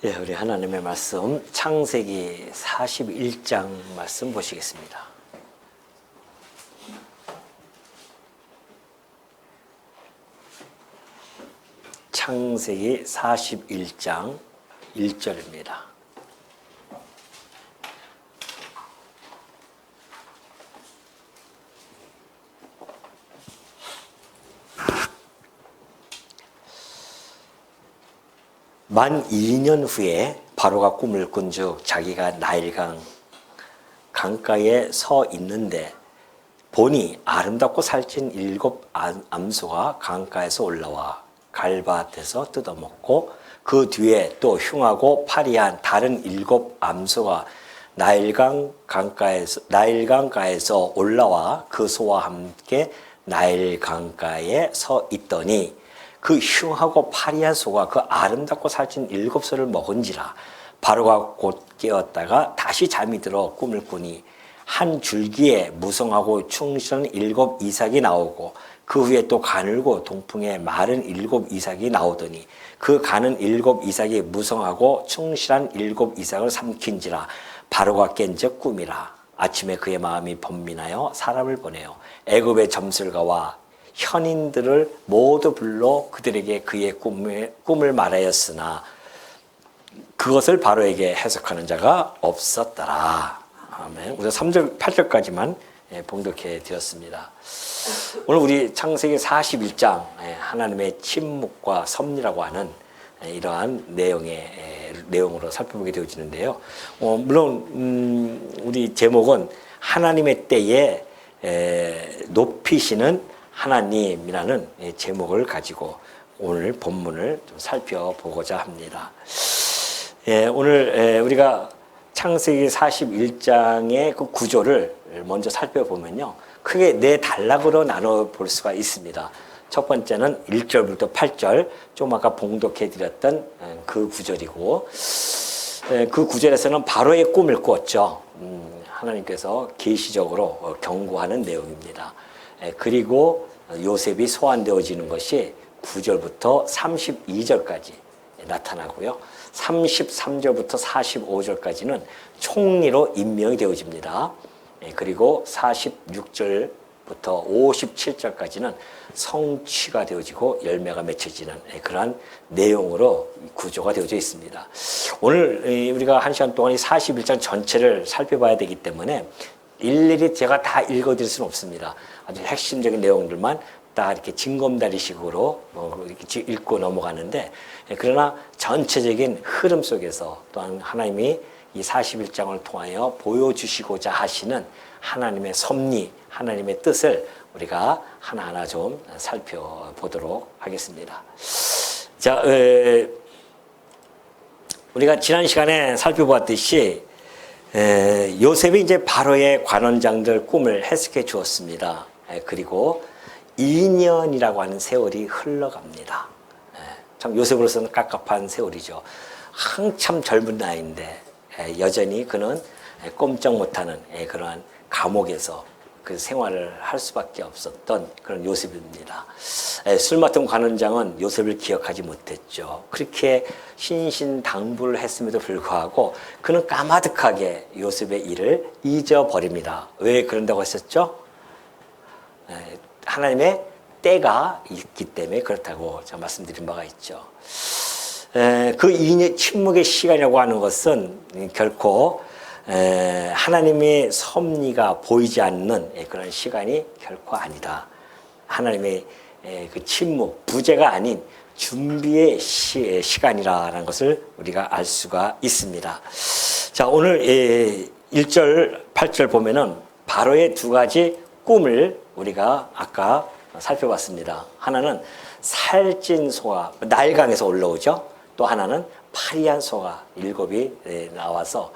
예, 우리 하나님의 말씀 창세기 41장 말씀 보시겠습니다. 창세기 41장 1절입니다. 만 2년 후에 바로가 꿈을 꾼즉 자기가 나일강 강가에 서 있는데 보니 아름답고 살찐 7 암소가 강가에서 올라와 갈밭에서 뜯어먹고 그 뒤에 또 흉하고 파리한 다른 7 암소가 나일강 강가에서 올라와 그 소와 함께 나일 강가에 서 있더니 그 흉하고 파리한 소가 그 아름답고 살찐 7 소를 먹은지라. 바로가 곧 깨었다가 다시 잠이 들어 꿈을 꾸니 한 줄기에 무성하고 충실한 7 이삭이 나오고 그 후에 또 가늘고 동풍에 마른 7 이삭이 나오더니 그 가는 7 이삭이 무성하고 충실한 7 이삭을 삼킨지라. 바로가 깬즉 꿈이라. 아침에 그의 마음이 번민하여 사람을 보내어 애굽의 점술가와 현인들을 모두 불러 그들에게 그의 꿈을 말하였으나 그것을 바로에게 해석하는 자가 없었더라. 아멘. 우선 3절, 8절까지만 봉독해 드렸습니다. 오늘 우리 창세기 41장 하나님의 침묵과 섭리라고 하는 이러한 내용으로 살펴보게 되어지는데요. 물론 우리 제목은 하나님의 때에 높이시는 하나님이라는 제목을 가지고 오늘 본문을 좀 살펴보고자 합니다. 오늘 우리가 창세기 41장의 그 구조를 먼저 살펴보면요. 크게 4단락으로 나눠볼 수가 있습니다. 첫 번째는 1절부터 8절, 좀 아까 봉독해드렸던 그 구절이고, 그 구절에서는 바로의 꿈을 꾸었죠. 하나님께서 계시적으로 경고하는 내용입니다. 그리고 요셉이 소환되어지는 것이 9절부터 32절까지 나타나고요. 33절부터 45절까지는 총리로 임명이 되어집니다. 그리고 46절부터 57절까지는 성취가 되어지고 열매가 맺혀지는 그러한 내용으로 구조가 되어져 있습니다. 오늘 우리가 1시간 동안 이 41장 전체를 살펴봐야 되기 때문에 일일이 제가 다 읽어드릴 수는 없습니다. 아주 핵심적인 내용들만 딱 이렇게 징검다리식으로 이렇게 읽고 넘어가는데, 그러나 전체적인 흐름 속에서 또한 하나님이 이 41장을 통하여 보여주시고자 하시는 하나님의 섭리, 하나님의 뜻을 우리가 하나하나 좀 살펴보도록 하겠습니다. 자, 우리가 지난 시간에 살펴보았듯이 요셉이 이제 바로의 관원장들 꿈을 해석해 주었습니다. 그리고 2년이라고 하는 세월이 흘러갑니다. 참 요셉으로서는 깝깝한 세월이죠. 한참 젊은 나이인데 여전히 그는 꼼짝 못하는 그러한 감옥에서 그 생활을 할 수밖에 없었던 그런 요셉입니다. 술 맡은 관원장은 요셉을 기억하지 못했죠. 그렇게 신신당부를 했음에도 불구하고 그는 까마득하게 요셉의 일을 잊어버립니다. 왜 그런다고 했었죠? 하나님의 때가 있기 때문에 그렇다고 제가 말씀드린 바가 있죠. 그 2년 침묵의 시간이라고 하는 것은 결코 하나님의 섭리가 보이지 않는 그런 시간이 결코 아니다. 하나님의 그 침묵, 부재가 아닌 준비의 시간이라는 것을 우리가 알 수가 있습니다. 자, 오늘 1절, 8절 보면은 바로의 2가지 꿈을 우리가 아까 살펴봤습니다. 하나는 살찐 소가 나일강에서 올라오죠. 또 하나는 파리한 소가 7이 나와서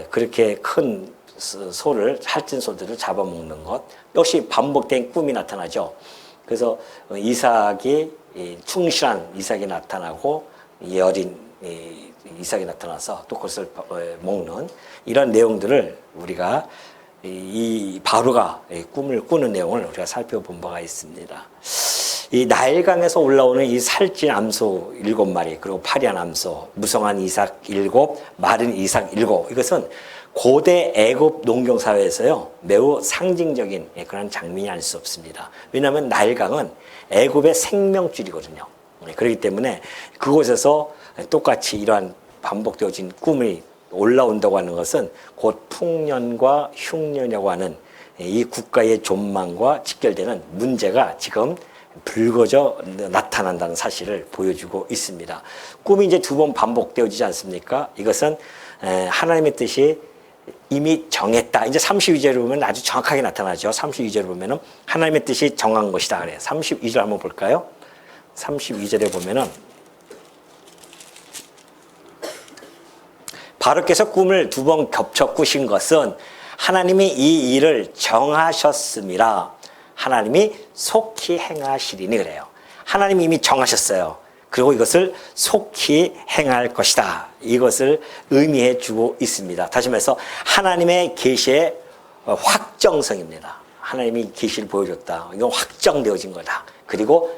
그렇게 큰 소를, 살찐 소들을 잡아먹는 것 역시 반복된 꿈이 나타나죠. 그래서 이삭이 충실한 이삭이 나타나고 여린 이삭이 나타나서 또 그것을 먹는 이런 내용들을 우리가 이 바로가 꿈을 꾸는 내용을 우리가 살펴본 바가 있습니다. 이 나일강에서 올라오는 이 살찐 암소 7마리, 그리고 파리한 암소, 무성한 이삭 7, 마른 이삭 7, 이것은 고대 애굽 농경사회에서요 매우 상징적인 그런 장면이 아닐 수 없습니다. 왜냐하면 나일강은 애굽의 생명줄이거든요. 그렇기 때문에 그곳에서 똑같이 이러한 반복되어진 꿈이 올라온다고 하는 것은 곧 풍년과 흉년이라고 하는 이 국가의 존망과 직결되는 문제가 지금 불거져 나타난다는 사실을 보여주고 있습니다. 꿈이 이제 2번 반복되어지지 않습니까? 이것은 하나님의 뜻이 이미 정했다. 이제 32절을 보면 아주 정확하게 나타나죠. 32절을 보면은 하나님의 뜻이 정한 것이다. 그래요. 32절 한번 볼까요? 32절에 보면은 바로께서 꿈을 2번 겹쳐 꾸신 것은 하나님이 이 일을 정하셨음이라 하나님이 속히 행하시리니 그래요. 하나님이 이미 정하셨어요. 그리고 이것을 속히 행할 것이다. 이것을 의미해 주고 있습니다. 다시 말해서 하나님의 계시의 확정성입니다. 하나님이 계시를 보여줬다. 이건 확정되어진 거다. 그리고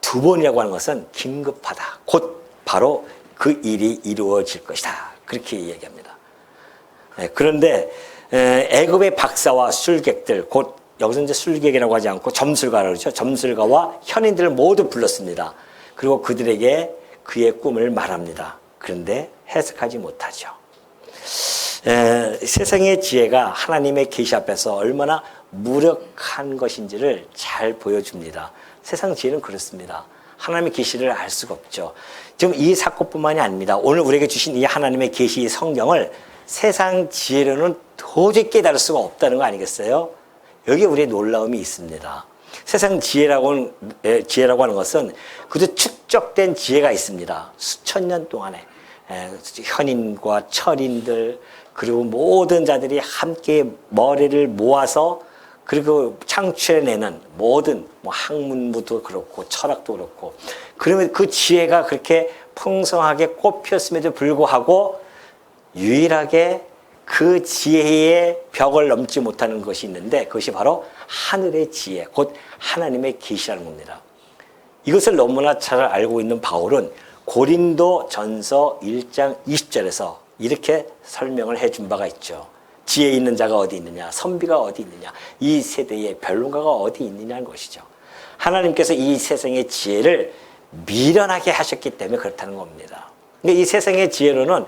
2번이라고 하는 것은 긴급하다. 곧 바로 그 일이 이루어질 것이다. 그렇게 이야기합니다. 그런데 애굽의 박사와 술객들, 곧 여기서 이제 술객이라고 하지 않고 점술가라고 그러죠. 점술가와 현인들을 모두 불렀습니다. 그리고 그들에게 그의 꿈을 말합니다. 그런데 해석하지 못하죠. 세상의 지혜가 하나님의 계시 앞에서 얼마나 무력한 것인지를 잘 보여줍니다. 세상 지혜는 그렇습니다. 하나님의 계시를 알 수가 없죠. 지금 이 사건뿐만이 아닙니다. 오늘 우리에게 주신 이 하나님의 계시 성경을 세상 지혜로는 도저히 깨달을 수가 없다는 거 아니겠어요? 여기에 우리의 놀라움이 있습니다. 세상 지혜라고 하는 것은 그저 축적된 지혜가 있습니다. 수천 년 동안에 현인과 철인들 그리고 모든 자들이 함께 머리를 모아서 그리고 창출해내는 모든 학문도 그렇고 철학도 그렇고 그러면 그 지혜가 그렇게 풍성하게 꽃피었음에도 불구하고 유일하게 그 지혜의 벽을 넘지 못하는 것이 있는데 그것이 바로 하늘의 지혜, 곧 하나님의 계시라는 겁니다. 이것을 너무나 잘 알고 있는 바울은 고린도 전서 1장 20절에서 이렇게 설명을 해준 바가 있죠. 지혜 있는 자가 어디 있느냐, 선비가 어디 있느냐, 이 세대의 변론가가 어디 있느냐는 것이죠. 하나님께서 이 세상의 지혜를 미련하게 하셨기 때문에 그렇다는 겁니다. 근데 이 세상의 지혜로는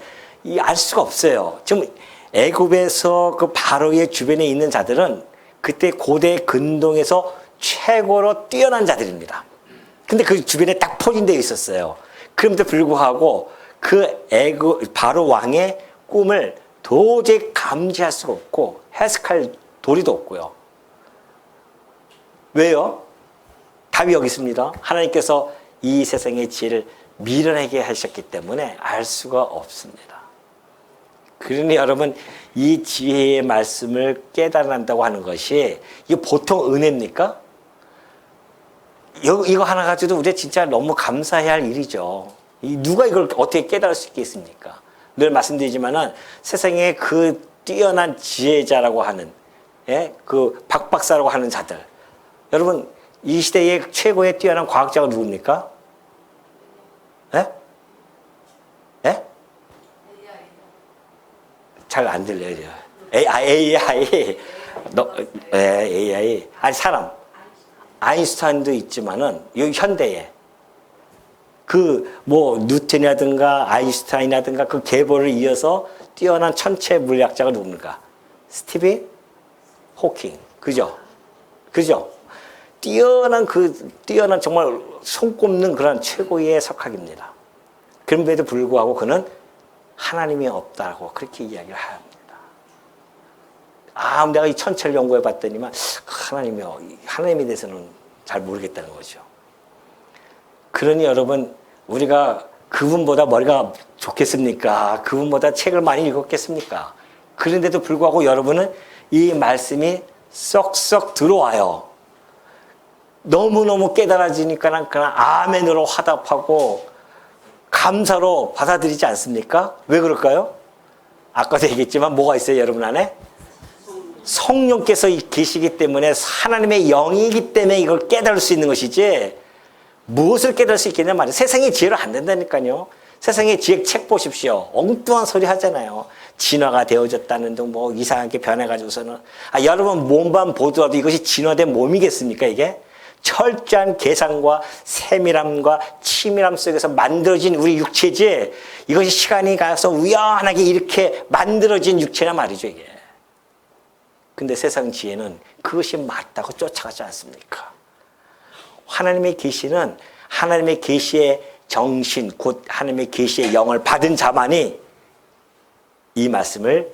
알 수가 없어요. 지금 애굽에서 그 바로의 주변에 있는 자들은 그때 고대 근동에서 최고로 뛰어난 자들입니다. 근데 그 주변에 딱 포진되어 있었어요. 그럼에도 불구하고 그 바로 왕의 꿈을 도저히 감지할 수가 없고 해석할 도리도 없고요. 왜요? 답이 여기 있습니다. 하나님께서 이 세상의 지혜를 미련하게 하셨기 때문에 알 수가 없습니다. 그러니 여러분 이 지혜의 말씀을 깨달는다고 하는 것이 이게 보통 은혜입니까? 이거 하나 가지고도 우리가 진짜 너무 감사해야 할 일이죠. 누가 이걸 어떻게 깨달을 수 있겠습니까? 늘 말씀드리지만은 세상에 그 뛰어난 지혜자라고 하는 그 박박사라고 하는 자들, 여러분 이 시대의 최고의 뛰어난 과학자가 누굽니까? 잘 안 들려요. AI. 아니 사람. 아인슈타인도 있지만은 이 현대에 뉴턴이라든가 아인슈타인이라든가 그 계보를 이어서 뛰어난 천체 물리학자가 누굽니까? 스티븐 호킹. 그죠? 뛰어난 정말 손꼽는 그런 최고의 석학입니다. 그럼에도 불구하고 그는 하나님이 없다고 그렇게 이야기를 합니다. 내가 이 천체를 연구해 봤더니만 하나님에 대해서는 잘 모르겠다는 거죠. 그러니 여러분 우리가 그분보다 머리가 좋겠습니까? 그분보다 책을 많이 읽었겠습니까? 그런데도 불구하고 여러분은 이 말씀이 쏙쏙 들어와요. 너무너무 깨달아지니까 그냥 아멘으로 화답하고 감사로 받아들이지 않습니까? 왜 그럴까요? 아까도 얘기했지만 뭐가 있어요, 여러분 안에? 성령께서 계시기 때문에 하나님의 영이기 때문에 이걸 깨달을 수 있는 것이지 무엇을 깨달을 수 있겠냐 말이에요. 세상의 지혜로 안 된다니까요. 세상의 지혜 책 보십시오. 엉뚱한 소리 하잖아요. 진화가 되어졌다는 등 뭐 이상하게 변해가지고서는. 여러분 몸만 보더라도 이것이 진화된 몸이겠습니까 이게? 철저한 계산과 세밀함과 치밀함 속에서 만들어진 우리 육체지, 이것이 시간이 가서 우연하게 이렇게 만들어진 육체냐 말이죠 이게. 근데 세상 지혜는 그것이 맞다고 쫓아가지 않습니까? 하나님의 계시는 하나님의 계시의 정신, 곧 하나님의 계시의 영을 받은 자만이 이 말씀을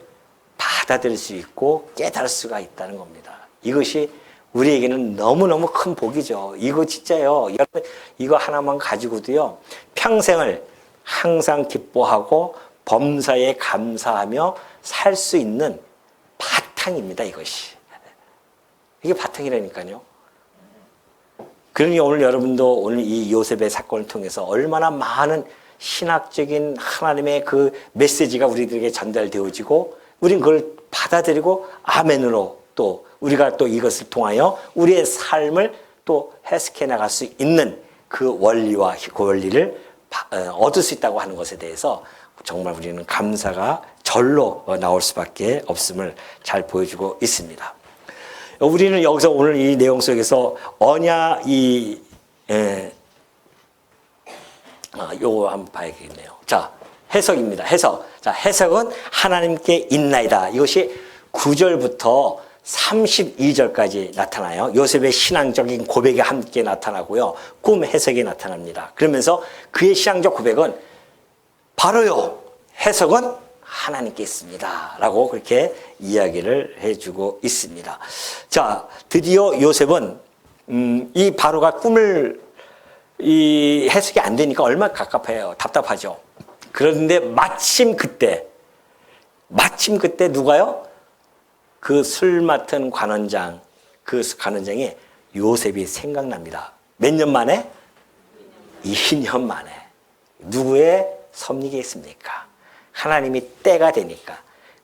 받아들일 수 있고 깨달을 수가 있다는 겁니다. 이것이 우리에게는 너무너무 큰 복이죠. 이거 진짜요. 여러분 이거 하나만 가지고도요 평생을 항상 기뻐하고 범사에 감사하며 살 수 있는 바탕입니다. 이것이. 이게 바탕이라니까요. 그러니 오늘 여러분도 오늘 이 요셉의 사건을 통해서 얼마나 많은 신학적인 하나님의 그 메시지가 우리들에게 전달되어지고 우린 그걸 받아들이고 아멘으로 또 우리가 또 이것을 통하여 우리의 삶을 또 해석해 나갈 수 있는 그 원리와 그 원리를 얻을 수 있다고 하는 것에 대해서 정말 우리는 감사가 절로 나올 수밖에 없음을 잘 보여주고 있습니다. 우리는 여기서 오늘 이 내용 속에서 요거 한번 봐야겠네요. 자, 해석입니다. 해석. 자, 해석은 하나님께 있나이다. 이것이 9절부터 32절까지 나타나요. 요셉의 신앙적인 고백이 함께 나타나고요. 꿈 해석이 나타납니다. 그러면서 그의 신앙적 고백은 바로요. 해석은 하나님께 있습니다. 라고 그렇게 이야기를 해주고 있습니다. 자, 드디어 요셉은 이 바로가 꿈을 이 해석이 안 되니까 얼마나 갑갑해요. 답답하죠. 그런데 마침 그때 누가요? 그 술 맡은 관원장, 그 관원장이 요셉이 생각납니다. 몇 년 만에? 2년 만에. 누구의 섭리겠습니까? 하나님이 때가 되니까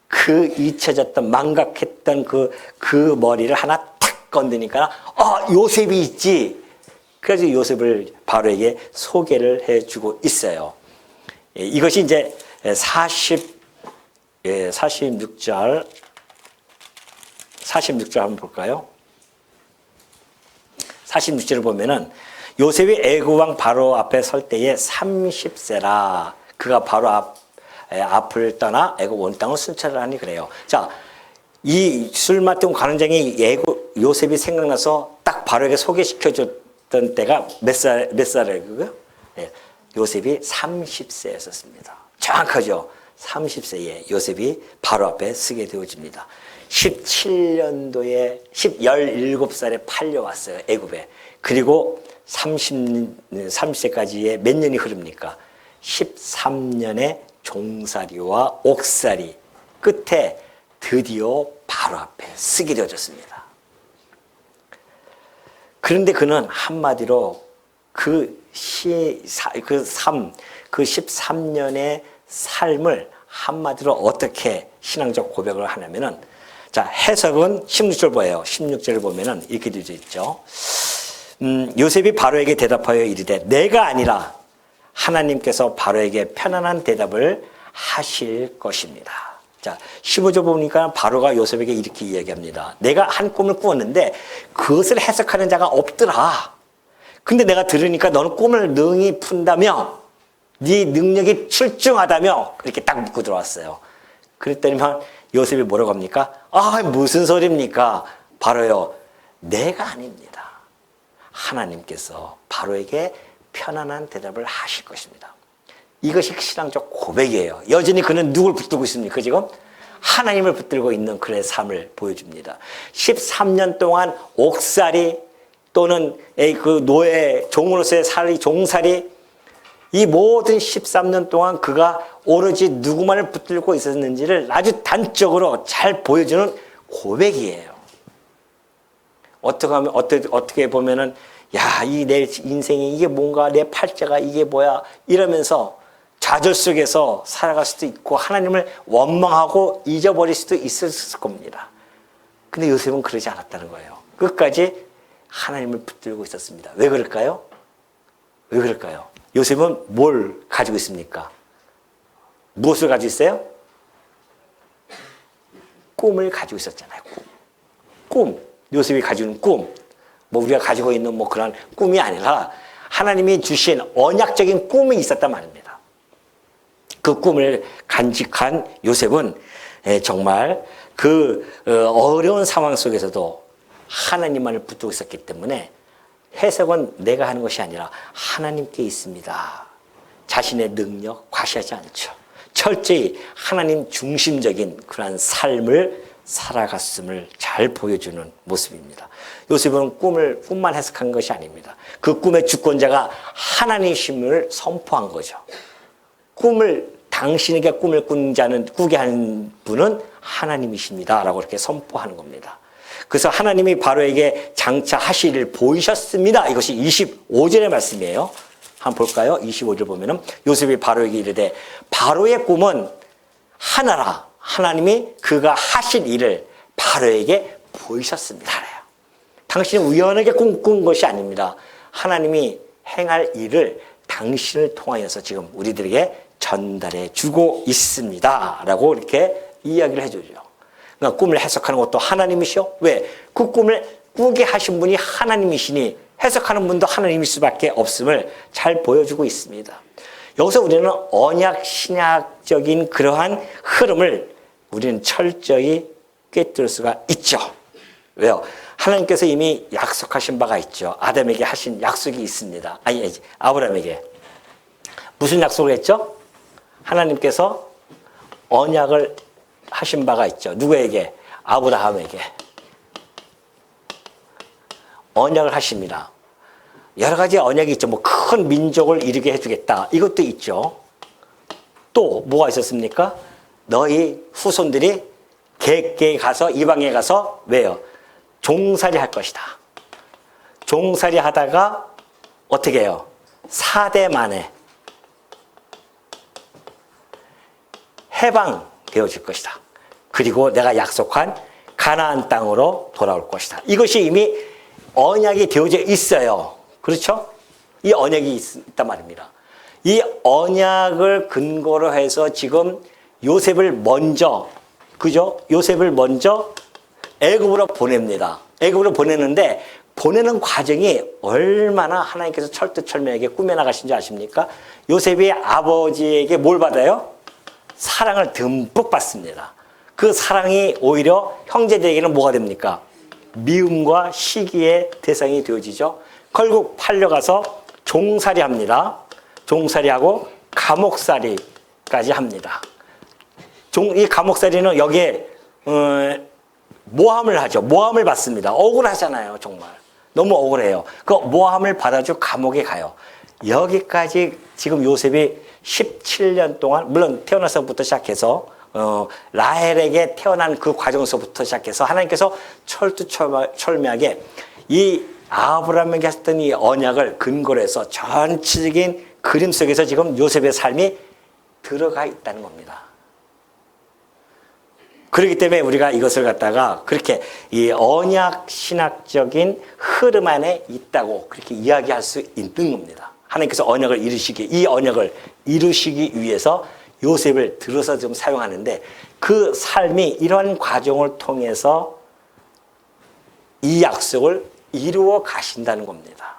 그 잊혀졌던 망각했던 그 머리를 하나 탁 건드니까 요셉이 있지. 그래서 요셉을 바로에게 소개를 해주고 있어요. 이것이 이제 46절 한번 볼까요? 46절을 보면은 요셉이 애굽왕 바로 앞에 설 때에 30세라. 그가 바로 앞을 떠나 애굽 온 땅을 순찰을 하니 그래요. 자, 이 술 맡은 관원장이 요셉이 생각나서 딱 바로에게 소개시켜줬던 때가 몇 살이고요? 네, 요셉이 30세였었습니다. 정확하죠? 30세에 요셉이 바로 앞에 서게 되어집니다. 17년도에 17살에 팔려왔어요. 애굽에. 그리고 30세까지의 몇 년이 흐릅니까? 13년의 종살이와 옥살이 끝에 드디어 바로 앞에 서게 되어졌습니다. 그런데 그는 한마디로 그 13년의 삶을 한마디로 어떻게 신앙적 고백을 하냐면은, 자, 해석은 16절 보여요. 16절을 보면은 이렇게 되어 있죠. 요셉이 바로에게 대답하여 이르되 내가 아니라 하나님께서 바로에게 편안한 대답을 하실 것입니다. 자, 15절 보니까 바로가 요셉에게 이렇게 이야기합니다. 내가 한 꿈을 꾸었는데 그것을 해석하는 자가 없더라. 근데 내가 들으니까 너는 꿈을 능히 푼다며 네 능력이 출중하다며 그렇게 딱 묻고 들어왔어요. 그랬더니만 요셉이 뭐라고 합니까? 무슨 소리입니까? 바로요, 내가 아닙니다. 하나님께서 바로에게 편안한 대답을 하실 것입니다. 이것이 신앙적 고백이에요. 여전히 그는 누굴 붙들고 있습니까? 지금 하나님을 붙들고 있는 그의 삶을 보여줍니다. 13년 동안 옥살이 또는 그 노예 종으로서의 종살이, 이 모든 13년 동안 그가 오로지 누구만을 붙들고 있었는지를 아주 단적으로 잘 보여주는 고백이에요. 어떻게 보면은 이 내 인생이 이게 뭔가, 내 팔자가 이게 뭐야 이러면서 좌절 속에서 살아갈 수도 있고 하나님을 원망하고 잊어버릴 수도 있었을 겁니다. 근데 요셉은 그러지 않았다는 거예요. 끝까지 하나님을 붙들고 있었습니다. 왜 그럴까요? 왜 그럴까요? 요셉은 뭘 가지고 있습니까? 무엇을 가지고 있어요? 꿈을 가지고 있었잖아요. 꿈. 요셉이 가지고 있는 꿈. 뭐 우리가 가지고 있는 뭐 그런 꿈이 아니라 하나님이 주신 언약적인 꿈이 있었단 말입니다. 그 꿈을 간직한 요셉은 정말 그 어려운 상황 속에서도 하나님만을 붙들고 있었기 때문에 해석은 내가 하는 것이 아니라 하나님께 있습니다. 자신의 능력 과시하지 않죠. 철저히 하나님 중심적인 그러한 삶을 살아갔음을 잘 보여주는 모습입니다. 요셉은 꿈만 해석한 것이 아닙니다. 그 꿈의 주권자가 하나님이심을 선포한 거죠. 당신에게 꿈을 꾸게 하는 분은 하나님이십니다. 라고 이렇게 선포하는 겁니다. 그래서 하나님이 바로에게 장차 하실 일을 보이셨습니다. 이것이 25절의 말씀이에요. 한번 볼까요? 25절 보면은 요셉이 바로에게 이르되 바로의 꿈은 하나라. 하나님이 그가 하실 일을 바로에게 보이셨습니다. 당신은 우연하게 꿈꾼 것이 아닙니다. 하나님이 행할 일을 당신을 통하여서 지금 우리들에게 전달해 주고 있습니다. 라고 이렇게 이야기를 해주죠. 그러니까 꿈을 해석하는 것도 하나님이시오. 왜? 그 꿈을 꾸게 하신 분이 하나님이시니 해석하는 분도 하나님일 수밖에 없음을 잘 보여주고 있습니다. 여기서 우리는 언약 신약적인 그러한 흐름을 우리는 철저히 꿰뚫을 수가 있죠. 왜요? 하나님께서 이미 약속하신 바가 있죠. 아담에게 하신 약속이 있습니다. 아브라함에게. 무슨 약속을 했죠? 하나님께서 언약을 하신 바가 있죠. 누구에게? 아브라함에게. 언약을 하십니다. 여러 가지 언약이 있죠. 뭐 큰 민족을 이루게 해주겠다. 이것도 있죠. 또 뭐가 있었습니까? 너희 후손들이 객계에 가서 이방에 가서 왜요? 종살이 할 것이다. 종살이 하다가 어떻게 해요? 4대 만에 해방되어질 것이다. 그리고 내가 약속한 가나안 땅으로 돌아올 것이다. 이것이 이미 언약이 되어져 있어요. 그렇죠? 이 언약이 있단 말입니다. 이 언약을 근거로 해서 지금 요셉을 먼저, 그죠? 요셉을 먼저 애굽으로 보냅니다. 애굽으로 보내는데 보내는 과정이 얼마나 하나님께서 철두철미하게 꾸며나가신 줄 아십니까? 요셉이 아버지에게 뭘 받아요? 사랑을 듬뿍 받습니다. 그 사랑이 오히려 형제들에게는 뭐가 됩니까? 미움과 시기의 대상이 되어지죠. 결국 팔려가서 종살이 합니다. 종살이하고 감옥살이까지 합니다. 이 감옥살이는 여기에 모함을 하죠. 모함을 받습니다. 억울하잖아요. 정말. 너무 억울해요. 그 모함을 받아주고 감옥에 가요. 여기까지 지금 요셉이 17년 동안, 물론 태어나서부터 시작해서 라헬에게 태어난 그 과정서부터 시작해서 하나님께서 철두철미하게 이 아브라함에게 하셨던 이 언약을 근거로 해서 전체적인 그림 속에서 지금 요셉의 삶이 들어가 있다는 겁니다. 그렇기 때문에 우리가 이것을 갖다가 그렇게 이 언약 신학적인 흐름 안에 있다고 그렇게 이야기할 수 있는 겁니다. 하나님께서 이 언약을 이루시기 위해서 요셉을 들어서 좀 사용하는데 그 삶이 이러한 과정을 통해서 이 약속을 이루어 가신다는 겁니다.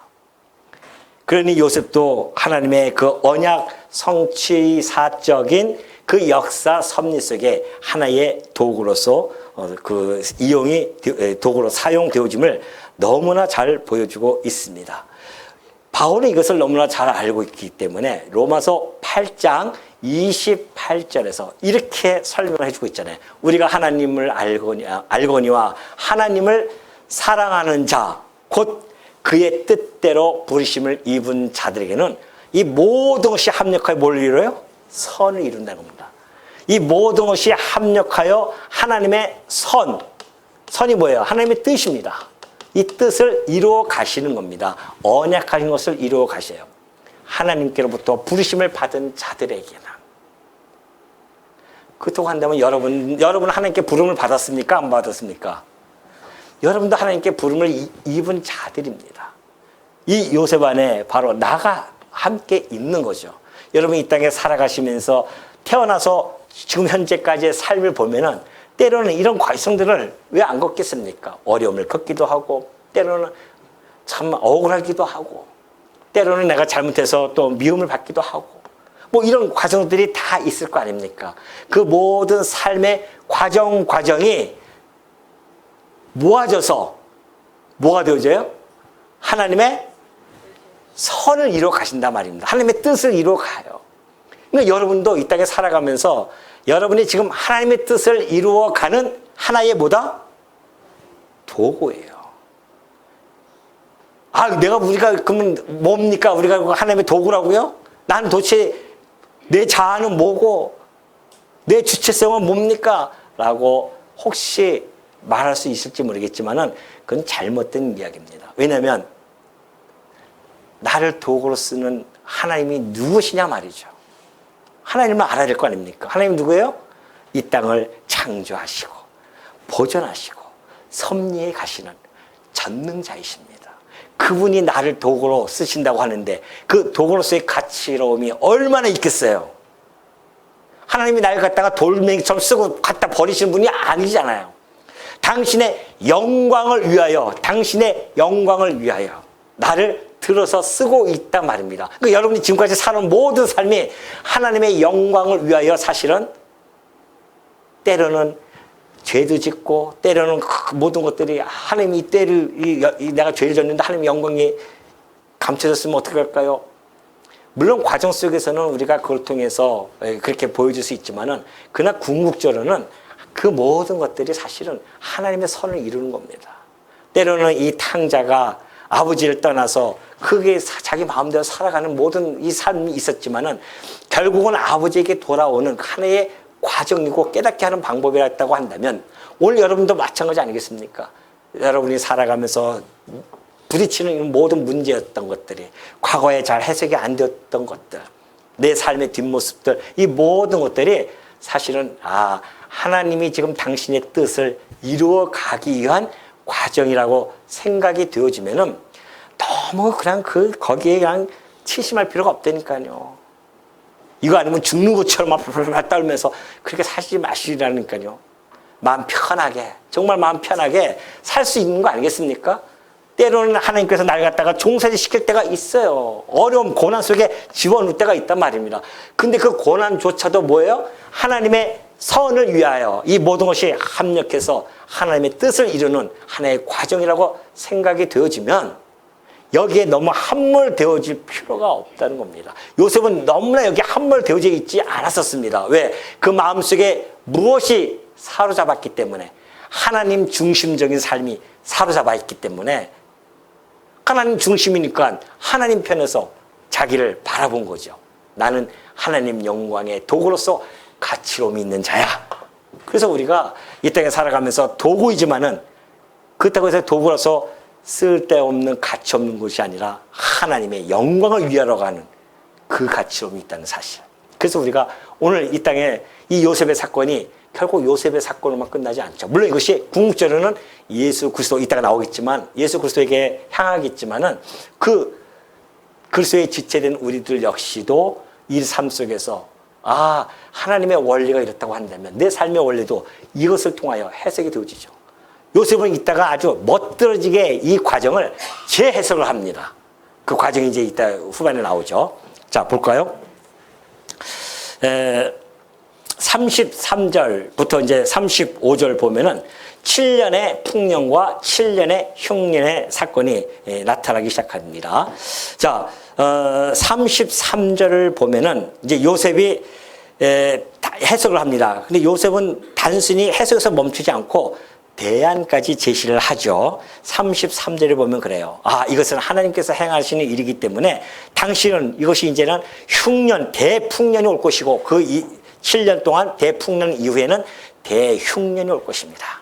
그러니 요셉도 하나님의 그 언약 성취사적인 그 역사 섭리 속에 하나의 도구로서 도구로 사용되어짐을 너무나 잘 보여주고 있습니다. 바울은 이것을 너무나 잘 알고 있기 때문에 로마서 8장 28절에서 이렇게 설명을 해주고 있잖아요. 우리가 하나님을 알거니와 하나님을 사랑하는 자, 곧 그의 뜻대로 부르심을 입은 자들에게는 이 모든 것이 합력하여 뭘 이루어요? 선을 이룬다는 겁니다. 이 모든 것이 합력하여 하나님의 선이 뭐예요? 하나님의 뜻입니다. 이 뜻을 이루어 가시는 겁니다. 언약하신 것을 이루어 가셔요. 하나님께로부터 부르심을 받은 자들에게는. 그렇다고 한다면 여러분 하나님께 부름을 받았습니까? 안 받았습니까? 여러분도 하나님께 부름을 입은 자들입니다. 이 요셉 안에 바로 나가 함께 있는 거죠. 여러분 이 땅에 살아가시면서 태어나서 지금 현재까지의 삶을 보면은 때로는 이런 과정들을 왜 안 겪겠습니까? 어려움을 겪기도 하고 때로는 참 억울하기도 하고 때로는 내가 잘못해서 또 미움을 받기도 하고 뭐 이런 과정들이 다 있을 거 아닙니까? 그 모든 삶의 과정이 모아져서 뭐가 되어져요? 하나님의 선을 이루어 가신단 말입니다. 하나님의 뜻을 이루어 가요. 그러니까 여러분도 이 땅에 살아가면서 여러분이 지금 하나님의 뜻을 이루어 가는 하나의 뭐다? 도구예요. 우리가 그러면 뭡니까? 우리가 하나님의 도구라고요? 나는 도대체 내 자아는 뭐고 내 주체성은 뭡니까? 라고 혹시 말할 수 있을지 모르겠지만은 그건 잘못된 이야기입니다. 왜냐하면 나를 도구로 쓰는 하나님이 누구시냐 말이죠. 하나님을 알아야 될 거 아닙니까? 하나님 누구예요? 이 땅을 창조하시고 보존하시고 섭리해 가시는 전능자이십니다. 그분이 나를 도구로 쓰신다고 하는데 그 도구로서의 가치로움이 얼마나 있겠어요? 하나님이 나를 갖다가 돌멩이처럼 쓰고 갖다 버리시는 분이 아니잖아요. 당신의 영광을 위하여 나를 들어서 쓰고 있단 말입니다. 그러니까 여러분이 지금까지 사는 모든 삶이 하나님의 영광을 위하여 사실은 때로는 죄도 짓고 때로는 그 모든 것들이 하나님이 내가 죄를 졌는데 하나님의 영광이 감춰졌으면 어떻게 할까요? 물론 과정 속에서는 우리가 그걸 통해서 그렇게 보여줄 수 있지만은 그러나 궁극적으로는 그 모든 것들이 사실은 하나님의 선을 이루는 겁니다. 때로는 이 탕자가 아버지를 떠나서 크게 자기 마음대로 살아가는 모든 이 삶이 있었지만은 결국은 아버지에게 돌아오는 하나의 과정이고 깨닫게 하는 방법이었다고 한다면 오늘 여러분도 마찬가지 아니겠습니까? 여러분이 살아가면서 부딪히는 모든 문제였던 것들이 과거에 잘 해석이 안 되었던 것들, 내 삶의 뒷모습들, 이 모든 것들이 사실은 하나님이 지금 당신의 뜻을 이루어 가기 위한 과정이라고 생각이 되어지면은 너무 그냥 거기에 그냥 치심할 필요가 없다니까요. 이거 아니면 죽는 것처럼 막 떨면서 그렇게 사시지 마시라니까요. 마음 편하게, 정말 마음 편하게 살 수 있는 거 아니겠습니까? 때로는 하나님께서 날 갖다가 종사지 시킬 때가 있어요. 어려움, 고난 속에 집어넣을 때가 있단 말입니다. 근데 그 고난조차도 뭐예요? 하나님의 선을 위하여 이 모든 것이 합력해서 하나님의 뜻을 이루는 하나의 과정이라고 생각이 되어지면 여기에 너무 함몰되어질 필요가 없다는 겁니다. 요셉은 너무나 여기 함몰되어져 있지 않았었습니다. 왜? 그 마음속에 무엇이 사로잡았기 때문에 하나님 중심적인 삶이 사로잡아 있기 때문에 하나님 중심이니까 하나님 편에서 자기를 바라본 거죠. 나는 하나님 영광의 도구로서 가치로움이 있는 자야. 그래서 우리가 이 땅에 살아가면서 도구이지만은 그렇다고 해서 도구로서 쓸데없는 가치 없는 것이 아니라 하나님의 영광을 위하러 가는 그 가치로움이 있다는 사실. 그래서 우리가 오늘 이 땅에 이 요셉의 사건이 결국 요셉의 사건으로만 끝나지 않죠. 물론 이것이 궁극적으로는 예수 그리스도 이따가 나오겠지만 예수 그리스도에게 향하겠지만은 그 그리스도의 지체된 우리들 역시도 이 삶 속에서 하나님의 원리가 이렇다고 한다면 내 삶의 원리도 이것을 통하여 해석이 되어지죠. 요셉은 이따가 아주 멋들어지게 이 과정을 재해석을 합니다. 그 과정이 이제 이따 후반에 나오죠. 자, 볼까요? 33절부터 이제 35절 보면은 7년의 풍년과 7년의 흉년의 사건이 나타나기 시작합니다. 자, 33절을 보면은 이제 요셉이 해석을 합니다. 근데 요셉은 단순히 해석에서 멈추지 않고 대안까지 제시를 하죠. 33절에 보면 그래요. 이것은 하나님께서 행하시는 일이기 때문에 당신은 이것이 이제는 흉년, 대풍년이 올 것이고 그 7년 동안 대풍년 이후에는 대흉년이 올 것입니다.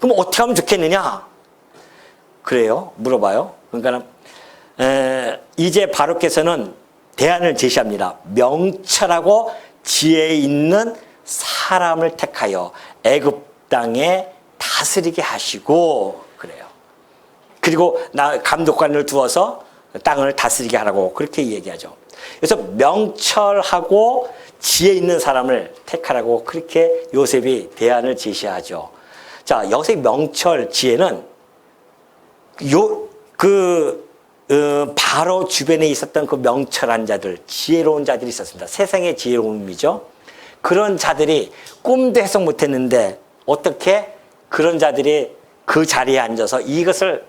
그럼 어떻게 하면 좋겠느냐? 그래요? 물어봐요. 그러니까 이제 바로께서는 대안을 제시합니다. 명철하고 지혜 있는 사람을 택하여 애굽 땅에 다스리게 하시고 그래요. 그리고 감독관을 두어서 땅을 다스리게 하라고 그렇게 얘기하죠. 그래서 명철하고 지혜 있는 사람을 택하라고 그렇게 요셉이 대안을 제시하죠. 자, 요셉 명철, 지혜는 바로 주변에 있었던 그 명철한 자들, 지혜로운 자들이 있었습니다. 세상의 지혜로움이죠. 그런 자들이 꿈도 해석 못했는데 어떻게 그런 자들이 그 자리에 앉아서 이것을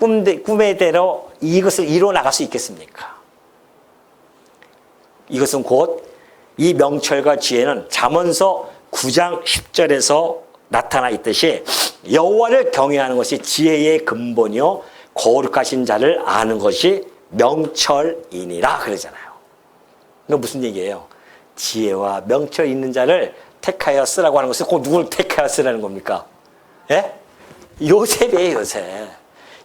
꿈의 대로 이것을 이루어 나갈 수 있겠습니까? 이것은 곧 이 명철과 지혜는 잠언서 9장 10절에서 나타나 있듯이 여호와를 경외하는 것이 지혜의 근본이요 거룩하신 자를 아는 것이 명철이니라 그러잖아요. 이거 무슨 얘기예요? 지혜와 명철 있는 자를 택하여 쓰라고 하는 것은 꼭 누구를 택하여 쓰라는 겁니까? 예? 요셉이에요, 요셉.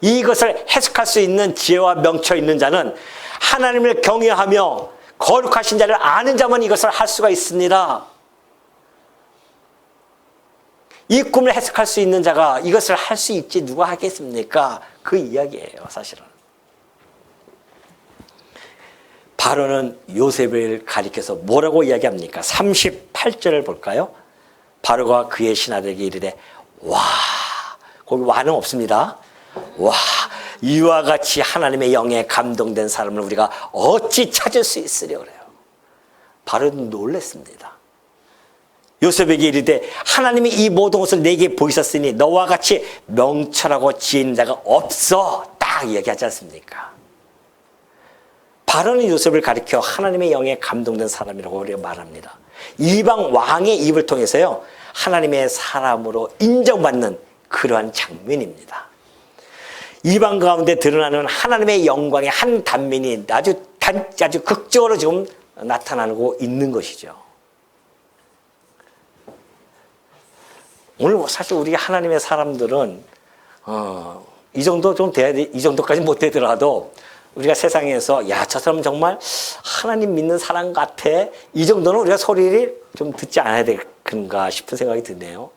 이것을 해석할 수 있는 지혜와 명철 있는 자는 하나님을 경외하며 거룩하신 자를 아는 자만 이것을 할 수가 있습니다. 이 꿈을 해석할 수 있는 자가 이것을 할 수 있지 누가 하겠습니까? 그 이야기예요, 사실은. 바로는 요셉을 가리켜서 뭐라고 이야기합니까? 38절을 볼까요? 바로가 그의 신하들에게 이르되 와, 거기 와는 없습니다. 와, 이와 같이 하나님의 영에 감동된 사람을 우리가 어찌 찾을 수 있으려 그래요. 바로는 놀랐습니다. 요셉에게 이르되 하나님이 이 모든 것을 내게 보이셨으니 너와 같이 명철하고 지혜 있는 자가 없어. 딱 이야기하지 않습니까? 바로는 요셉을 가리켜 하나님의 영에 감동된 사람이라고 우리가 말합니다. 이방 왕의 입을 통해서요, 하나님의 사람으로 인정받는 그러한 장면입니다. 이방 가운데 드러나는 하나님의 영광의 한 단면이 아주 극적으로 지금 나타나고 있는 것이죠. 오늘 사실 우리 하나님의 사람들은 이 정도 좀 돼야 돼. 이 정도까지 못 되더라도 우리가 세상에서 야, 저 사람 정말 하나님 믿는 사람 같아. 이 정도는 우리가 소리를 좀 듣지 않아야 되는가 싶은 생각이 드네요.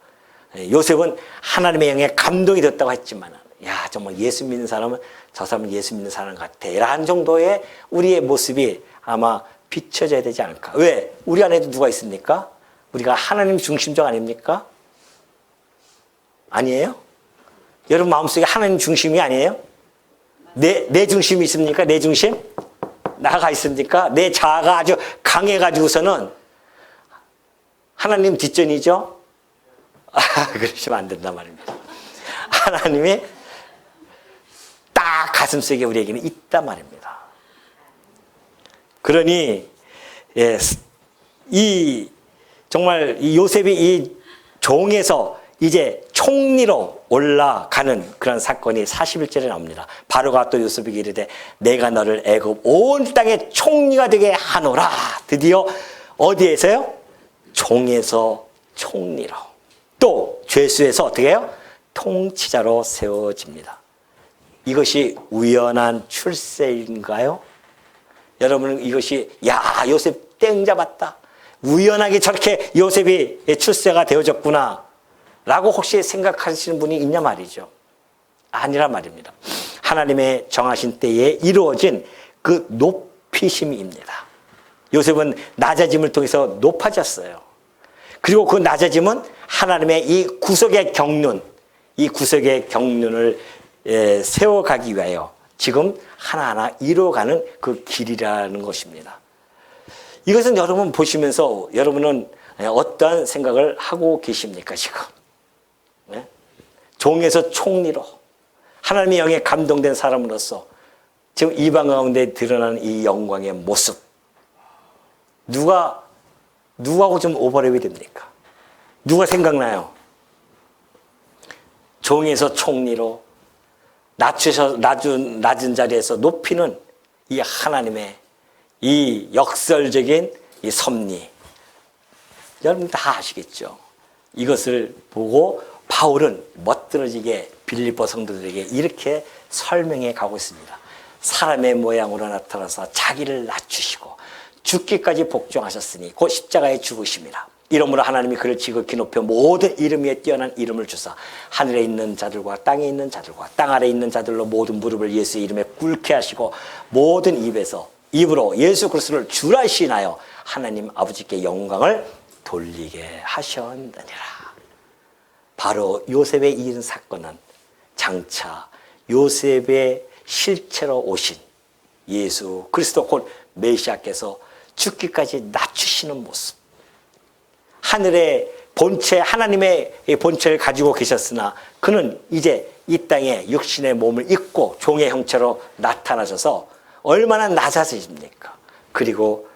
요셉은 하나님의 영에 감동이 됐다고 했지만 야, 정말 예수 믿는 사람은 저 사람은 예수 믿는 사람 같아. 이런 정도의 우리의 모습이 아마 비춰져야 되지 않을까. 왜? 우리 안에도 누가 있습니까? 우리가 하나님 중심적 아닙니까? 아니에요? 여러분 마음속에 하나님 중심이 아니에요? 내 중심이 있습니까? 내 중심? 나가 있습니까? 내 자아가 아주 강해가지고서는 하나님 뒷전이죠? 그러시면 안 된단 말입니다. 하나님이 딱 가슴속에 우리에게는 있단 말입니다. 그러니 정말 이 요셉이 이 종에서 이제 총리로 올라가는 그런 사건이 41절에 나옵니다. 바로가 또 요셉에게 이르되 내가 너를 애굽 온 땅의 총리가 되게 하노라. 드디어 어디에서요? 종에서 총리로, 또 죄수에서 어떻게 해요? 통치자로 세워집니다. 이것이 우연한 출세인가요? 여러분은 이것이 야, 요셉 땡 잡았다, 우연하게 저렇게 요셉이 출세가 되어졌구나 라고 혹시 생각하시는 분이 있냐 말이죠. 아니란 말입니다. 하나님의 정하신 때에 이루어진 그 높이심입니다. 요셉은 낮아짐을 통해서 높아졌어요. 그리고 그 낮아짐은 하나님의 이 구속의 경륜을 세워가기 위하여 지금 하나하나 이루어가는 그 길이라는 것입니다. 이것은 여러분 보시면서 여러분은 어떤 생각을 하고 계십니까, 지금? 네? 종에서 총리로 하나님의 영에 감동된 사람으로서 지금 이방 가운데 드러나는 이 영광의 모습, 누구하고 좀 오버랩이 됩니까? 누가 생각나요? 종에서 총리로 낮은 자리에서 높이는 이 하나님의 이 역설적인 이 섭리, 여러분 다 아시겠죠? 이것을 보고 바울은 멋들어지게 빌립보 성도들에게 이렇게 설명해 가고 있습니다. 사람의 모양으로 나타나서 자기를 낮추시고 죽기까지 복종하셨으니 곧 십자가에 죽으심이라. 이러므로 하나님이 그를 지극히 높여 모든 이름 위에 뛰어난 이름을 주사 하늘에 있는 자들과 땅에 있는 자들과 땅 아래에 있는 자들로 모든 무릎을 예수의 이름에 꿇게 하시고 모든 입에서 입으로 예수 그리스도를 주라 시인하여 하나님 아버지께 영광을 돌리게 하셨느니라. 바로 요셉의 이 일은 사건은 장차 요셉의 실체로 오신 예수 그리스도 곧 메시아께서 죽기까지 낮추시는 모습, 하늘의 본체, 하나님의 본체를 가지고 계셨으나 그는 이제 이 땅에 육신의 몸을 입고 종의 형체로 나타나셔서 얼마나 낮아지십니까? 그리고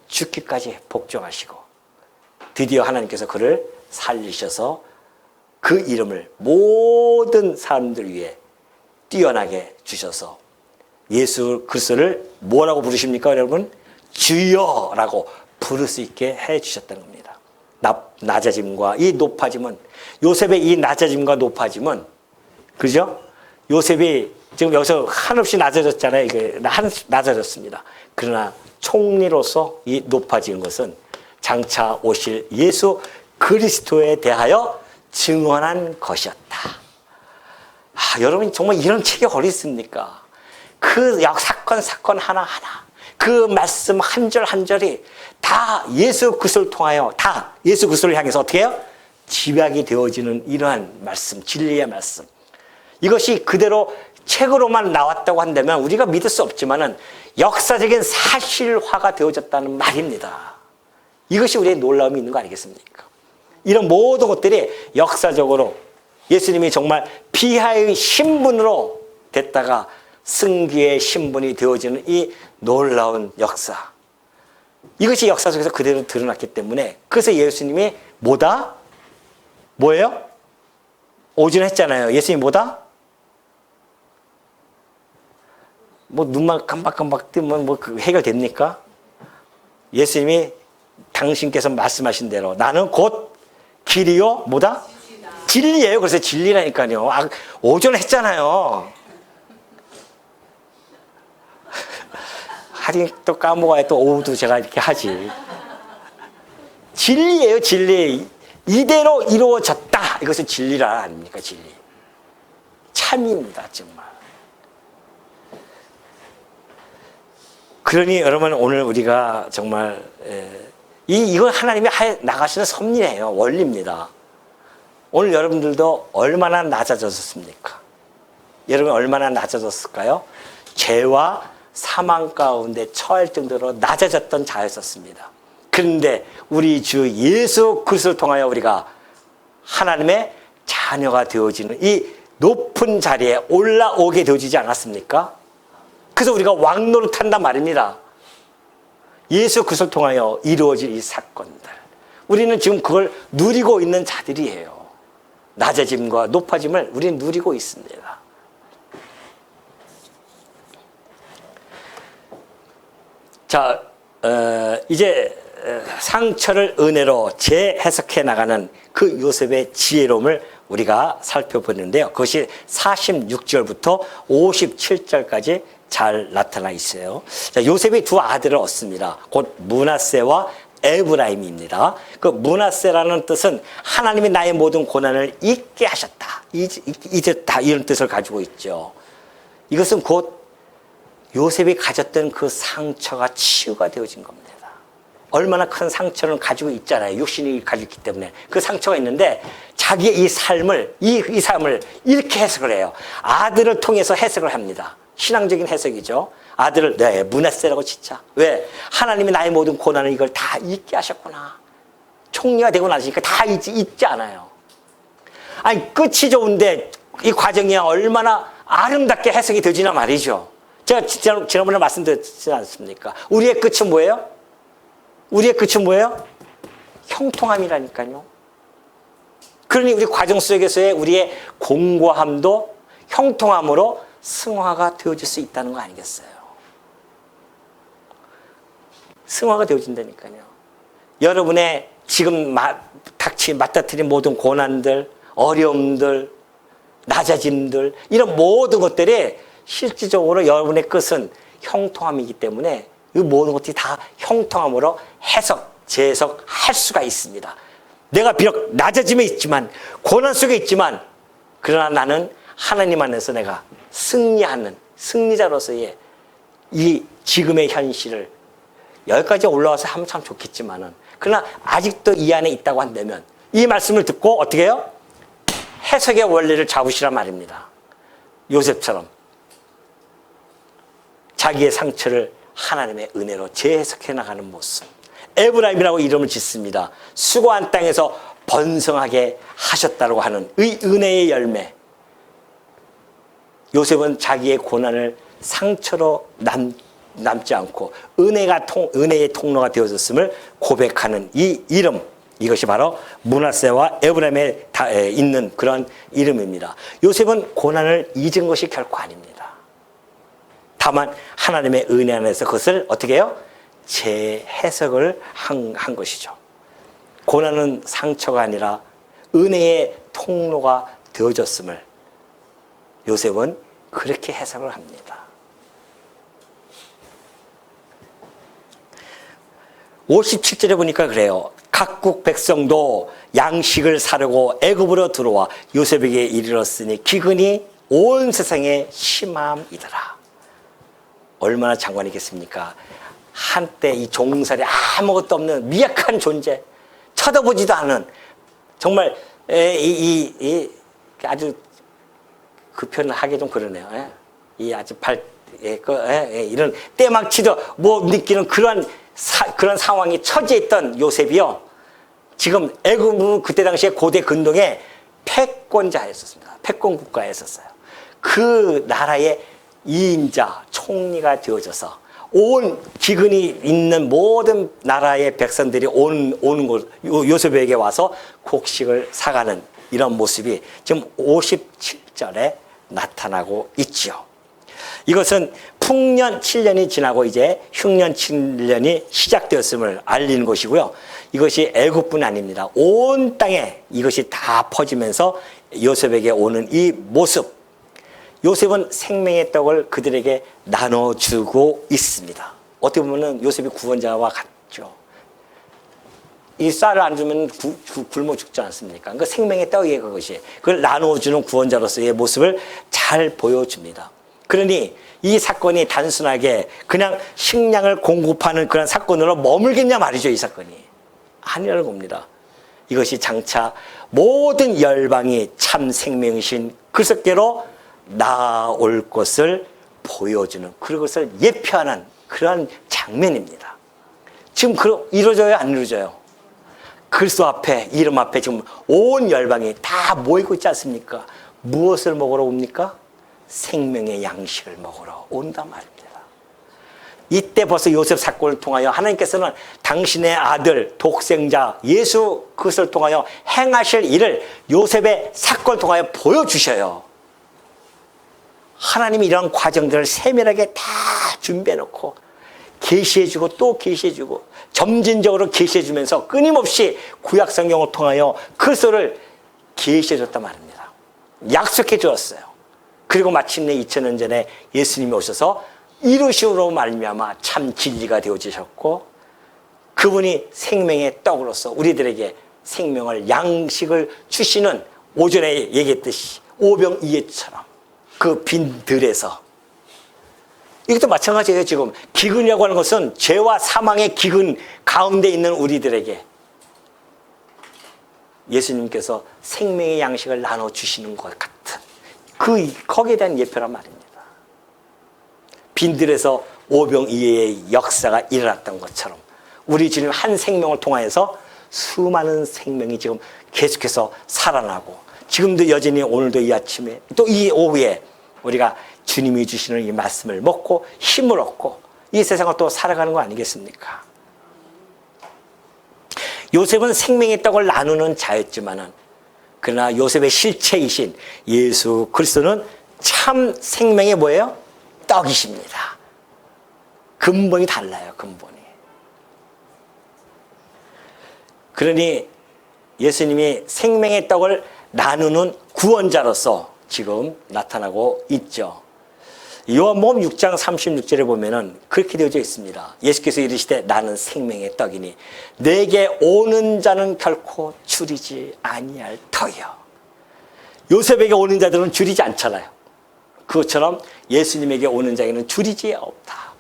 죽기까지 복종하시고 드디어 하나님께서 그를 살리셔서 그 이름을 모든 사람들 위해 뛰어나게 주셔서 예수 그리스도를 뭐라고 부르십니까, 여러분? 주여라고 부를 수 있게 해 주셨다는 겁니다. 낮아짐과 이 높아짐은, 요셉의 이 낮아짐과 높아짐은, 그죠? 요셉이 지금 여기서 한없이 낮아졌잖아요. 이게 한없이 낮아졌습니다. 그러나 총리로서 이 높아지는 것은 장차 오실 예수 그리스도에 대하여 증언한 것이었다. 여러분 정말 이런 책이 어디 있습니까? 그 사건 하나하나, 그 말씀 한 절 한 절이 다 예수 그리스도를 통하여, 다 예수 그리스도를 향해서 어떻게 해요? 집약이 되어지는 이러한 말씀, 진리의 말씀. 이것이 그대로 책으로만 나왔다고 한다면 우리가 믿을 수 없지만은 역사적인 사실화가 되어졌다는 말입니다. 이것이 우리의 놀라움이 있는 거 아니겠습니까? 이런 모든 것들이 역사적으로 예수님이 정말 비하의 신분으로 됐다가 승기의 신분이 되어지는 이 놀라운 역사. 이것이 역사 속에서 그대로 드러났기 때문에, 그래서 예수님이 뭐다? 뭐예요? 오준했잖아요. 예수님이 뭐다? 뭐 눈만 깜박깜박 뜨면 뭐 해결됩니까? 예수님이 당신께서 말씀하신 대로 나는 곧 길이요 뭐다? 진리예요. 그래서 진리라니까요. 오전했잖아요. 하긴 또 까먹어야 또 오후도 제가 이렇게 하지. 진리예요, 진리. 이대로 이루어졌다. 이것은 진리라 아닙니까, 진리. 참입니다, 정말. 그러니 여러분, 오늘 우리가 정말 이건 하나님이 나가시는 섭리예요. 원리입니다. 오늘 여러분들도 얼마나 낮아졌습니까? 여러분 얼마나 낮아졌을까요? 죄와 사망 가운데 처할 정도로 낮아졌던 자였었습니다. 그런데 우리 주 예수 그리스도를 통하여 우리가 하나님의 자녀가 되어지는 이 높은 자리에 올라오게 되어지지 않았습니까? 그래서 우리가 왕노릇한단 말입니다. 예수 그리스도를 통하여 이루어질 이 사건들, 우리는 지금 그걸 누리고 있는 자들이에요. 낮아짐과 높아짐을 우리는 누리고 있습니다. 자, 이제 상처를 은혜로 재해석해 나가는 그 요셉의 지혜로움을 우리가 살펴보는데요. 그것이 46절부터 57절까지 잘 나타나 있어요. 자, 요셉이 두 아들을 얻습니다. 곧 므낫세와 에브라임입니다. 그 므낫세라는 뜻은 하나님이 나의 모든 고난을 잊게 하셨다, 잊었다, 이런 뜻을 가지고 있죠. 이것은 곧 요셉이 가졌던 그 상처가 치유가 되어진 겁니다. 얼마나 큰 상처를 가지고 있잖아요. 육신이 가지고 있기 때문에 그 상처가 있는데 자기의 이 삶을 이렇게 해석을 해요. 아들을 통해서 해석을 합니다. 신앙적인 해석이죠. 아들을 므낫세라고 짓자. 왜? 하나님이 나의 모든 고난을 이걸 다 잊게 하셨구나. 총리가 되고 나니까 다 잊지 않아요. 아니 끝이 좋은데 이 과정이 얼마나 아름답게 해석이 되지나 말이죠. 제가 지난번에 말씀드렸지 않습니까? 우리의 끝은 뭐예요? 우리의 끝은 뭐예요? 형통함이라니까요. 그러니 우리 과정 속에서의 우리의 공고함도 형통함으로 승화가 되어질 수 있다는 거 아니겠어요? 승화가 되어진다니까요. 여러분의 지금 맞닥뜨린 모든 고난들, 어려움들, 낮아짐들, 이런 모든 것들이 실질적으로 여러분의 끝은 형통함이기 때문에 이 모든 것들이 다 형통함으로 재해석할 수가 있습니다. 내가 비록 낮아짐에 있지만, 고난 속에 있지만, 그러나 나는 하나님 안에서 내가 승리하는 승리자로서의 이 지금의 현실을 여기까지 올라와서 하면 참 좋겠지만은 그러나 아직도 이 안에 있다고 한다면 이 말씀을 듣고 어떻게 해요? 해석의 원리를 잡으시란 말입니다. 요셉처럼 자기의 상처를 하나님의 은혜로 재해석해 나가는 모습. 에브라임이라고 이름을 짓습니다. 수고한 땅에서 번성하게 하셨다고 하는 의 은혜의 열매. 요셉은 자기의 고난을 상처로 남지 않고 은혜의 통로가 되어졌음을 고백하는 이 이름, 이것이 바로 므낫세와 에브라임에 있는 그런 이름입니다. 요셉은 고난을 잊은 것이 결코 아닙니다. 다만 하나님의 은혜 안에서 그것을 어떻게 해요? 재해석을 한 것이죠. 고난은 상처가 아니라 은혜의 통로가 되어졌음을 요셉은 그렇게 해석을 합니다. 57절에 보니까 그래요. 각국 백성도 양식을 사려고 애굽으로 들어와 요셉에게 이르렀으니 기근이 온 세상에 심함이더라. 얼마나 장관이겠습니까? 한때 이 종살이 아무것도 없는 미약한 존재, 쳐다보지도 않은 정말 아주 그 표현을 하기 좀 그러네요. 이 아주 이런 때막치도 못 느끼는 그런 상황이 처지에 있던 요셉이요. 지금 애굽은 그때 당시에 고대 근동의 패권자였었습니다. 패권 국가였었어요. 그 나라의 2인자 총리가 되어져서 온 기근이 있는 모든 나라의 백성들이 오는 곳 요셉에게 와서 곡식을 사가는 이런 모습이 지금 57절에 나타나고 있죠. 이것은 풍년 7년이 지나고 이제 흉년 7년이 시작되었음을 알리는 것이고요. 이것이 애굽뿐 아닙니다. 온 땅에 이것이 다 퍼지면서 요셉에게 오는 이 모습. 요셉은 생명의 떡을 그들에게 나눠주고 있습니다. 어떻게 보면 요셉이 구원자와 같죠. 이 쌀을 안 주면 굶어 죽지 않습니까? 그러니까 생명의 떡이에요, 그것이. 그걸 나눠주는 구원자로서의 모습을 잘 보여줍니다. 그러니 이 사건이 단순하게 그냥 식량을 공급하는 그런 사건으로 머물겠냐 말이죠, 이 사건이. 아니라는 겁니다. 이것이 장차 모든 열방이 참 생명이신 그리스도께로 나아올 것을 보여주는, 그것을 예표하는 그런 장면입니다. 지금 이루어져요, 안 이루어져요? 그리스도 앞에, 이름 앞에 지금 온 열방이 다 모이고 있지 않습니까? 무엇을 먹으러 옵니까? 생명의 양식을 먹으러 온단 말입니다. 이때 벌써 요셉 사건을 통하여 하나님께서는 당신의 아들 독생자 예수 그것을 통하여 행하실 일을 요셉의 사건을 통하여 보여주셔요. 하나님이 이런 과정들을 세밀하게 다 준비해놓고 계시해주고 또 계시해주고 점진적으로 계시해주면서 끊임없이 구약성경을 통하여 그리스도를 계시해줬단 말입니다. 약속해 주었어요. 그리고 마침내 2000년 전에 예수님이 오셔서 이루심으로 말미암아 참 진리가 되어지셨고 그분이 생명의 떡으로서 우리들에게 생명을 양식을 주시는 오전에 얘기했듯이 오병이어처럼 그 빈 들에서 이것도 마찬가지예요. 지금 기근이라고 하는 것은 죄와 사망의 기근 가운데 있는 우리들에게 예수님께서 생명의 양식을 나눠주시는 것 같은 거기에 대한 예표란 말입니다. 빈들에서 오병이어의 역사가 일어났던 것처럼 우리 주님 한 생명을 통하여서 수많은 생명이 지금 계속해서 살아나고 지금도 여전히 오늘도 이 아침에 또 이 오후에 우리가 주님이 주시는 이 말씀을 먹고 힘을 얻고 이 세상을 또 살아가는 거 아니겠습니까? 요셉은 생명의 떡을 나누는 자였지만은 그러나 요셉의 실체이신 예수 그리스도는 참 생명의 뭐예요? 떡이십니다. 근본이 달라요, 근본이. 그러니 예수님이 생명의 떡을 나누는 구원자로서 지금 나타나고 있죠. 요한복음 6장 36절에 보면은 그렇게 되어져 있습니다. 예수께서 이르시되 나는 생명의 떡이니 내게 오는 자는 결코 줄이지 아니할 터요. 요셉에게 오는 자들은 줄이지 않잖아요. 그것처럼 예수님에게 오는 자에게는 줄이지 없다.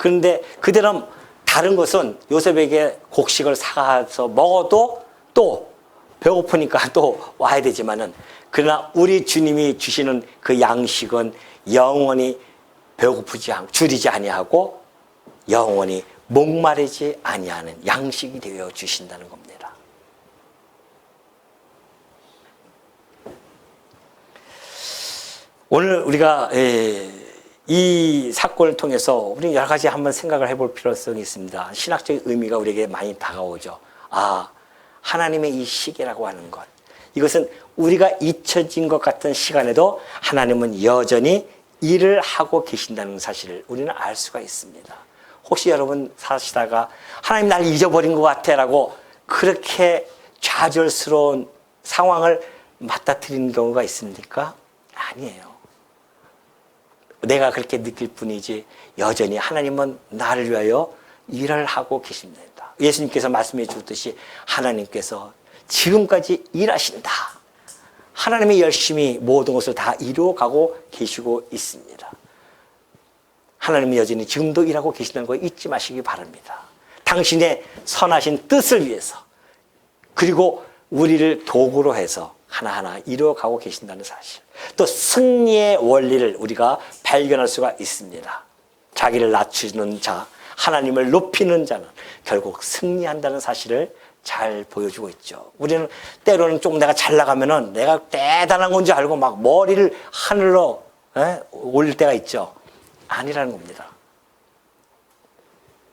그런데 그대로 다른 것은 요셉에게 곡식을 사가서 먹어도 또 배고프니까 또 와야 되지만은, 그러나 우리 주님이 주시는 그 양식은 영원히 줄이지 아니하고 영원히 목마르지 아니하는 양식이 되어 주신다는 겁니다. 오늘 우리가 이 사건을 통해서 우리 여러 가지 한번 생각을 해볼 필요성이 있습니다. 신학적인 의미가 우리에게 많이 다가오죠. 하나님의 이 시계라고 하는 것, 이것은 우리가 잊혀진 것 같은 시간에도 하나님은 여전히 일을 하고 계신다는 사실을 우리는 알 수가 있습니다. 혹시 여러분 사시다가 하나님 날 잊어버린 것 같아 라고 그렇게 좌절스러운 상황을 맞닥뜨리는 경우가 있습니까? 아니에요. 내가 그렇게 느낄 뿐이지 여전히 하나님은 나를 위하여 일을 하고 계십니다. 예수님께서 말씀해 주듯이 하나님께서 지금까지 일하신다. 하나님이 열심히 모든 것을 다 이루어가고 계시고 있습니다. 하나님은 여전히 지금도 일하고 계신다는 거 잊지 마시기 바랍니다. 당신의 선하신 뜻을 위해서, 그리고 우리를 도구로 해서 하나하나 이루어가고 계신다는 사실, 또 승리의 원리를 우리가 발견할 수가 있습니다. 자기를 낮추는 자, 하나님을 높이는 자는 결국 승리한다는 사실을 잘 보여주고 있죠. 우리는 때로는 좀 내가 잘 나가면은 내가 대단한 건지 알고 막 머리를 하늘로 올릴 때가 있죠. 아니라는 겁니다.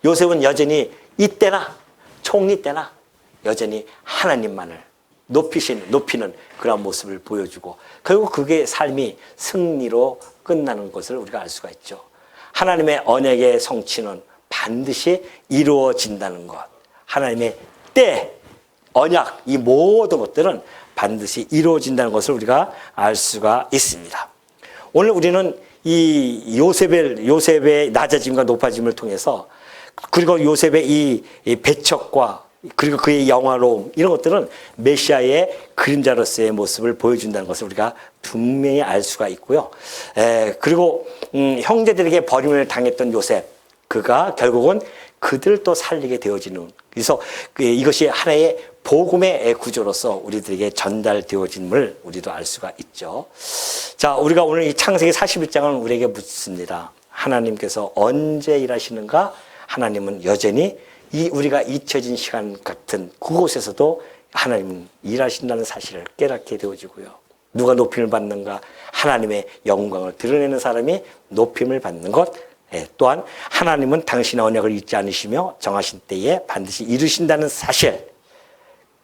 요셉은 여전히 이때나 총리 때나 여전히 하나님만을 높이는 그런 모습을 보여주고, 결국 그게 삶이 승리로 끝나는 것을 우리가 알 수가 있죠. 하나님의 언약의 성취는 반드시 이루어진다는 것, 하나님의 때, 언약, 이 모든 것들은 반드시 이루어진다는 것을 우리가 알 수가 있습니다. 오늘 우리는 이 요셉의 낮아짐과 높아짐을 통해서, 그리고 요셉의 이 배척과 그리고 그의 영화로움, 이런 것들은 메시아의 그림자로서의 모습을 보여준다는 것을 우리가 분명히 알 수가 있고요. 그리고 형제들에게 버림을 당했던 요셉, 그가 결국은 그들을 또 살리게 되어지는, 그래서 이것이 하나의 복음의 구조로서 우리들에게 전달되어짐을 우리도 알 수가 있죠. 자, 우리가 오늘 이 창세기 41장은 우리에게 묻습니다. 하나님께서 언제 일하시는가? 하나님은 여전히 우리가 잊혀진 시간 같은 그곳에서도 하나님은 일하신다는 사실을 깨닫게 되어지고요. 누가 높임을 받는가? 하나님의 영광을 드러내는 사람이 높임을 받는 것. 또한 하나님은 당신의 언약을 잊지 않으시며 정하신 때에 반드시 이루신다는 사실.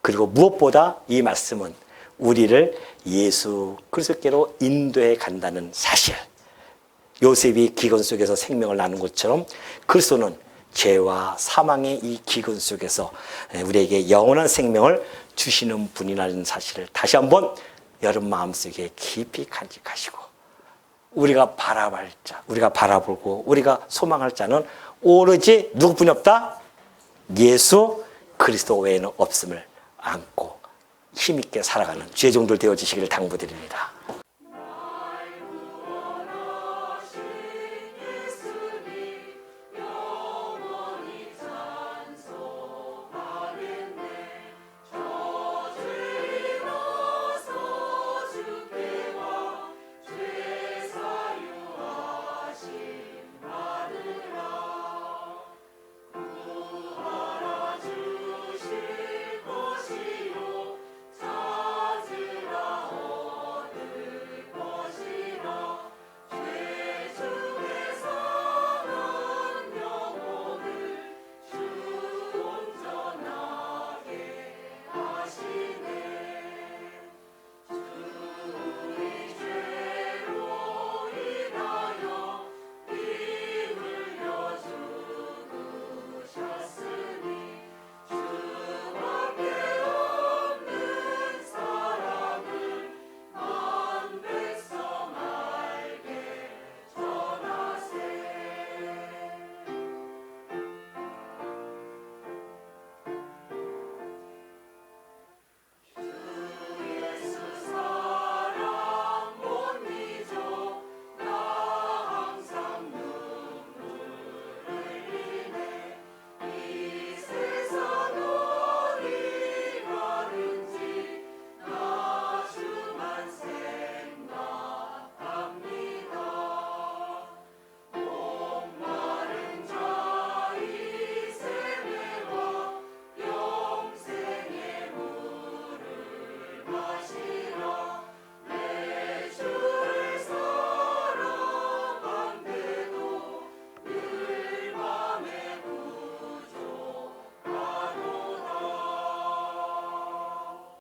그리고 무엇보다 이 말씀은 우리를 예수 그리스도께로 인도해 간다는 사실. 요셉이 기근 속에서 생명을 나눈 것처럼 그리스도는 죄와 사망의 이 기근 속에서 우리에게 영원한 생명을 주시는 분이라는 사실을 다시 한번 여러분 마음속에 깊이 간직하시고, 우리가 바라볼 자, 우리가 바라보고 우리가 소망할 자는 오로지 누구뿐이 없다? 예수 그리스도 외에는 없음을 안고 힘있게 살아가는 주의 종들 되어지시기를 당부드립니다.